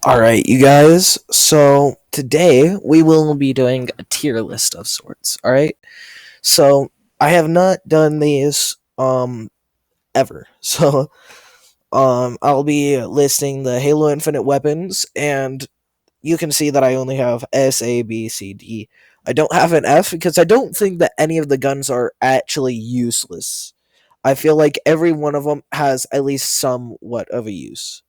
All right, you guys. So today we will be doing a tier list of sorts. All right. So I have not done these ever. So I'll be listing the Halo Infinite weapons, and you can see that I only have S, A, B, C, D. I don't have an F because I don't think that any of the guns are actually useless. I feel like every one of them has at least somewhat of a use.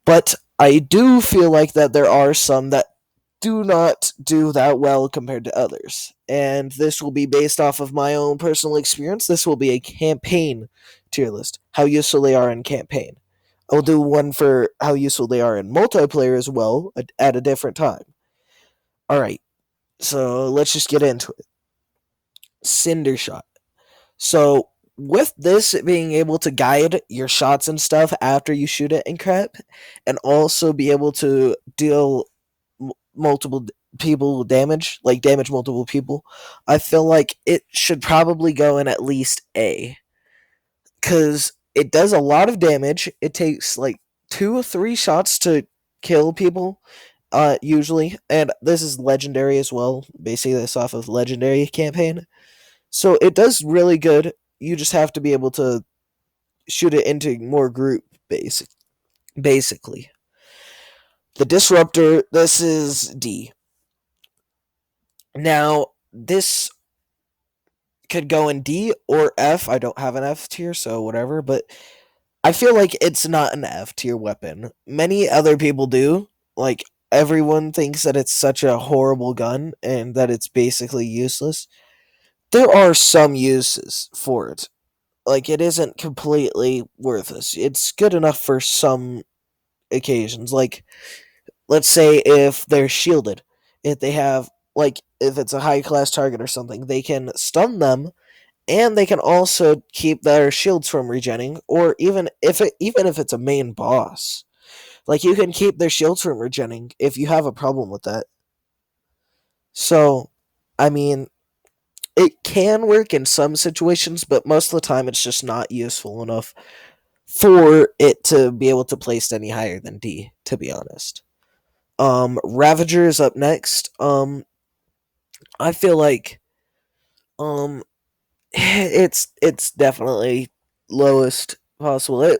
But I do feel like that there are some that do not do that well compared to others. And this will be based off of my own personal experience. This will be a campaign tier list, how useful they are in campaign. I'll do one for how useful they are in multiplayer as well at a different time. All right, so let's just get into it. Cinder Shot. So, with this being able to guide your shots and stuff after you shoot it and crap, and also be able to deal multiple people damage, like damage multiple people, I feel like it should probably go in at least A. Because it does a lot of damage. It takes like 2 or 3 shots to kill people, usually. And this is legendary as well. Basically, this off of legendary campaign. So it does really good. You just have to be able to shoot it into more group basically. The disruptor, this is D. Now, this could go in D or F. I don't have an F tier, so whatever, but I feel like it's not an F tier weapon. Many other people do. Like, everyone thinks that it's such a horrible gun and that it's basically useless. There are some uses for it. Like, it isn't completely worthless. It's good enough for some occasions. Like, let's say if they're shielded, if they have, like, if it's a high class target or something, they can stun them, and they can also keep their shields from regenning. Or even if it's a main boss, like, you can keep their shields from regenning if you have a problem with that. So, I mean, it can work in some situations, but most of the time it's just not useful enough for it to be able to place any higher than D, to be honest. Ravager is up next. I feel like um it's definitely lowest possible.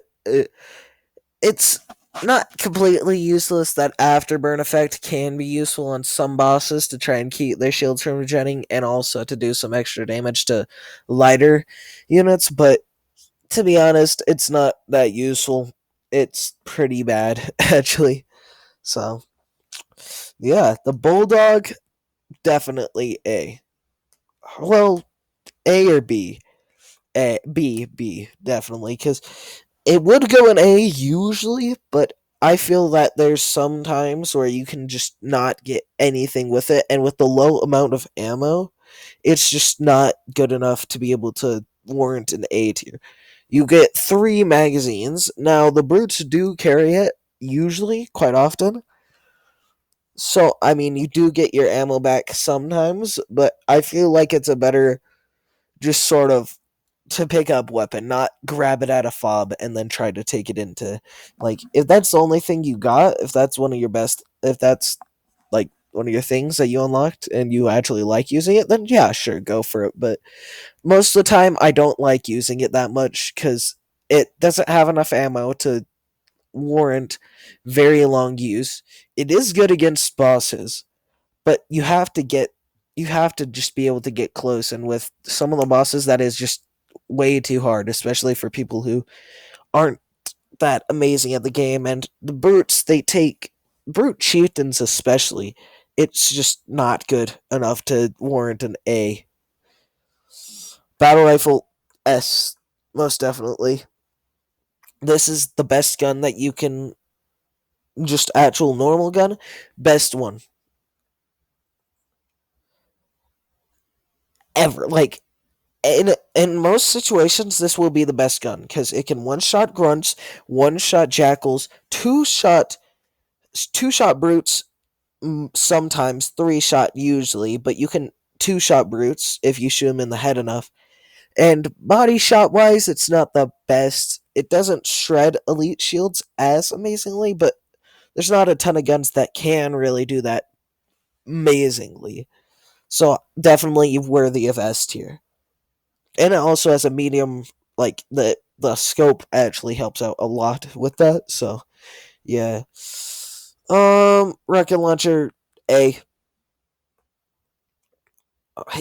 It's not completely useless. That afterburn effect can be useful on some bosses to try and keep their shields from regenerating, and also to do some extra damage to lighter units, but to be honest, it's not that useful. It's pretty bad, actually. So, yeah, the Bulldog, definitely A. Well, A or B. B, definitely, because it would go in A usually, but I feel that there's some times where you can just not get anything with it, and with the low amount of ammo, it's just not good enough to be able to warrant an A tier. You get 3 magazines. Now, the brutes do carry it, usually, quite often. So, I mean, you do get your ammo back sometimes, but I feel like it's a better, just sort of, to pick up weapon, not grab it at a fob and then try to take it into, like, if that's the only thing you got, if that's one of your best, if that's like one of your things that you unlocked and you actually like using it, then yeah, sure, go for it. But most of the time, I don't like using it that much because it doesn't have enough ammo to warrant very long use. It is good against bosses, but you have to just be able to get close, and with some of the bosses that is just way too hard, especially for people who aren't that amazing at the game. And the brutes, they take brute chieftains especially, it's just not good enough to warrant an A. Battle rifle, S, most definitely. This is the best gun that you can, just actual normal gun, best one ever. Like, in most situations, this will be the best gun because it can one shot grunts, one shot jackals, two shot brutes, sometimes 3 shot usually, but you can 2 shot brutes if you shoot them in the head enough. And body shot wise, it's not the best. It doesn't shred elite shields as amazingly, but there's not a ton of guns that can really do that amazingly. So definitely worthy of S tier. And it also has a medium, like the scope actually helps out a lot with that. So yeah. Rocket launcher A.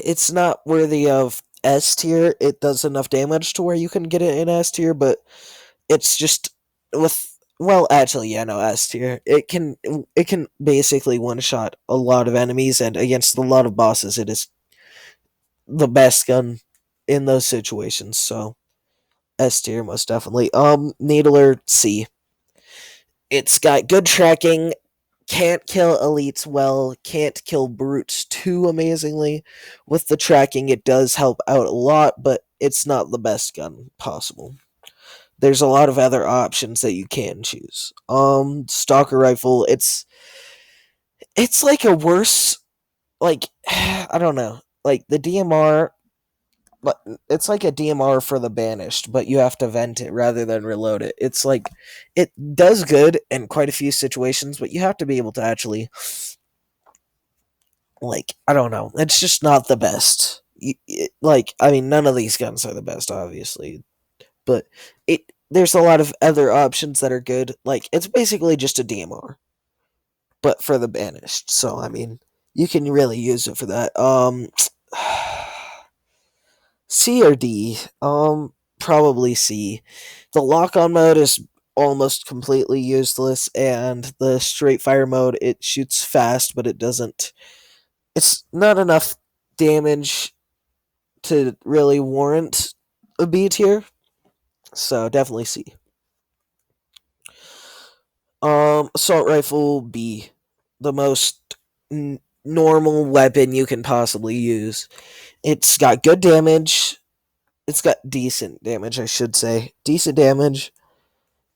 It's not worthy of S tier. It does enough damage to where you can get it in S tier, but it's just with well, actually, yeah, no, S tier. It can basically one shot a lot of enemies, and against a lot of bosses, it is the best gun in those situations. So S tier most definitely. Needler C. It's got good tracking. Can't kill elites well. Can't kill brutes too amazingly. With the tracking, it does help out a lot, but it's not the best gun possible. There's a lot of other options that you can choose. Stalker rifle. It's like a worse, like I don't know, like the DMR, but it's like a DMR for the banished, but you have to vent it rather than reload it. It's like it does good in quite a few situations, but you have to be able to actually, like, I don't know. It's just not the best. Like, I mean, none of these guns are the best, obviously, but there's a lot of other options that are good. Like, it's basically just a DMR, but for the banished. So I mean, you can really use it for that. C or D? Probably C. The lock on mode is almost completely useless, and the straight fire mode, it shoots fast, but it doesn't. It's not enough damage to really warrant a B tier, so definitely C. Assault rifle B, the most normal weapon you can possibly use. It's got good damage. It's got decent damage, I should say. Decent damage,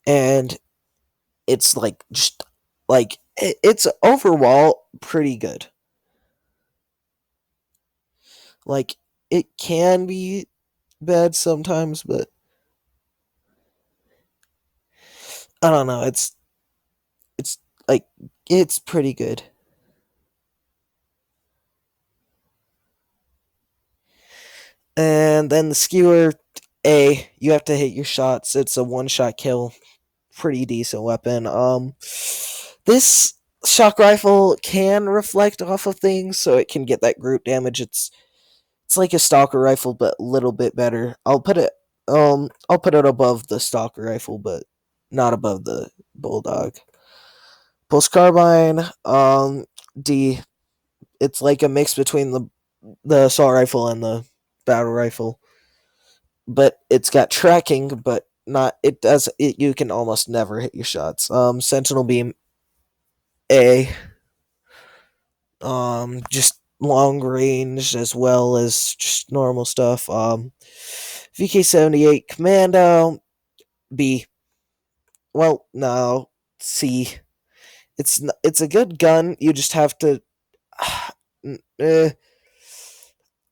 and it's like just like it's overall pretty good. Like it can be bad sometimes, but I don't know. It's like it's pretty good. And then the skewer A, you have to hit your shots. It's a one shot kill. Pretty decent weapon. This shock rifle can reflect off of things, so it can get that group damage. It's like a stalker rifle, but a little bit better. I'll put it above the stalker rifle, but not above the bulldog. Pulse carbine, D. It's like a mix between the assault rifle and the battle rifle, but it's got tracking, but not. It does. It you can almost never hit your shots. Sentinel beam A. Just long range as well as just normal stuff. VK78 Commando B. Well, no, C. It's a good gun. You just have to. eh,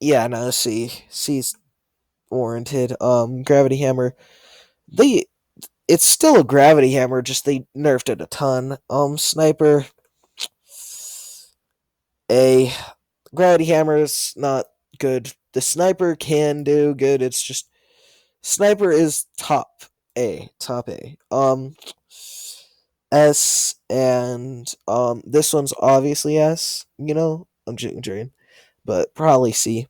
yeah, no, C. C's warranted. Gravity hammer. They. It's still a gravity hammer. Just they nerfed it a ton. Sniper. A. Gravity hammer is not good. The sniper can do good. It's just sniper is top A. Top A. S and this one's obviously S, I'm joking, but probably C.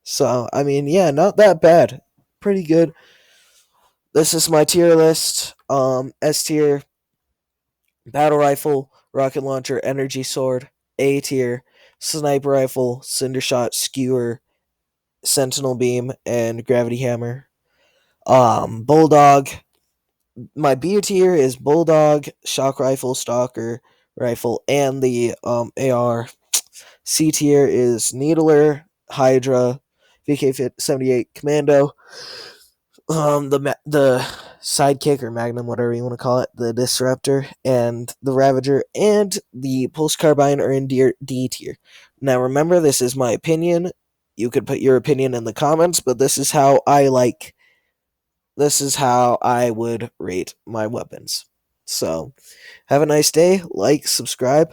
So I mean, yeah, not that bad. Pretty good. This is my tier list. S tier, battle rifle, rocket launcher, energy sword. A tier, sniper rifle, cinder shot, skewer, sentinel beam, and gravity hammer. Bulldog. My B tier is bulldog, shock rifle, stalker rifle, and the AR. C tier is needler, hydra, VK78 commando, the sidekick or magnum, whatever you want to call it, the disruptor, and the ravager, and the pulse carbine are in D tier. Now remember, this is my opinion. You could put your opinion in the comments, but this is how I would rate my weapons. So, have a nice day. Like, subscribe.